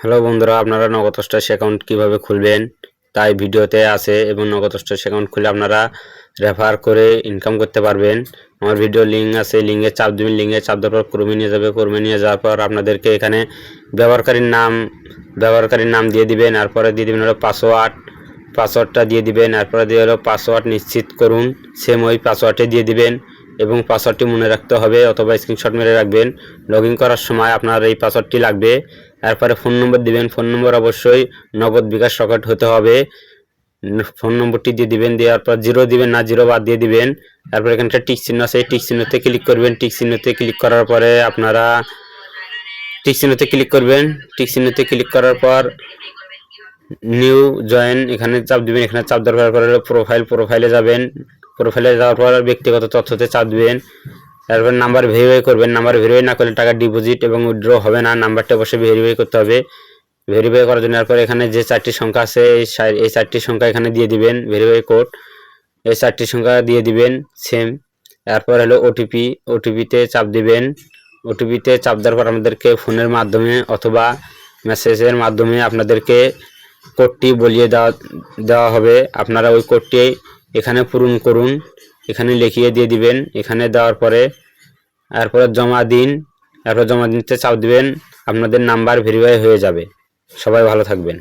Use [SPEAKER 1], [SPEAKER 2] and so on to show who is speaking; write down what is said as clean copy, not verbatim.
[SPEAKER 1] Hello বন্ধুরা, আপনারা নগদ স্ট্যাশ অ্যাকাউন্ট কিভাবে খুলবেন তাই ভিডিওতে আছে এবং নগদ স্ট্যাশ অ্যাকাউন্ট খুলে আপনারা রেফার করে ইনকাম করতে পারবেন। আমার ভিডিও লিঙ্ক আছে, লিঙ্কে চাপ দিবেন, লিঙ্কে চাপ দেওয়ার পর ক্রমে নিয়ে যাবে, ক্রমে নিয়ে যাওয়ার পর আপনাদেরকে এখানে ব্যবহারকারীর নাম দিয়ে দিবেন। এরপরে দিয়ে দিবেন হলো পাসওয়ার্ডটা দিয়ে দিবেন। এরপরে দিয়ে হলো পাসওয়ার্ড নিশ্চিত করুন, সেম ওই পাসওয়ার্ডে দিয়ে দিবেন এবং পাসওয়ার্ডটি মনে রাখতে হবে অথবা স্ক্রিনশট মেরে রাখবেন। লগ ইন করার সময় আপনার এই পাসওয়ার্ডটি লাগবে। এরপরে ফোন নম্বর দিবেন, ফোন নম্বর অবশ্যই নগদ বিকাশ রকেট হতে হবে। ফোন নম্বরটি দিয়ে দিবেন, দেওয়ার পর জিরো দিবেন না, জিরো বাদ দিয়ে দিবেন। তারপর এখানে একটা টিক চিহ্ন আছে, এই টিক চিহ্নতে ক্লিক করবেন। টিক চিহ্নতে ক্লিক করার পরে আপনারা টিক চিহ্নতে ক্লিক করবেন। টিক চিহ্নতে ক্লিক করার পর নিউ জয়েন এখানে চাপ দিবেন। এখানে চাপ দেওয়ার পরে প্রোফাইলে যাবেন। প্রোফাইলে যাওয়ার পর ব্যক্তিগত তথ্যতে চাপ দিবেন। তারপর নাম্বার ভেরিফাই করবেন। নাম্বার ভেরিফাই না করলে টাকা ডিপোজিট এবং উইথড্র হবে না। নাম্বারটা অবশ্যই ভেরিফাই করতে হবে। ভেরিফাই করার জন্য এরপর এখানে যে 4টি সংখ্যা আছে এই 4টি সংখ্যা এখানে দিয়ে দিবেন। ভেরিফাই কোড এই 4টি সংখ্যা দিয়ে দিবেন সেম। এরপর হলো ওটিপিতে চাপ দিবেন। ওটিপিতে চাপ দেওয়ার পর আমাদেরকে ফোনের মাধ্যমে অথবা মেসেজের মাধ্যমে আপনাদেরকে কোডটি বলিয়ে দেওয়া হবে। আপনারা ওই কোডটি এখানে পূরণ করুন, এখানে লিখিয়ে দিয়ে দিবেন। এখানে দেওয়ার পরে এরপরে জমা দিন। এরপর জমা দিতে চাপ দিবেন, আপনাদের নাম্বার ভেরিফাই হয়ে যাবে। সবাই ভালো থাকবেন।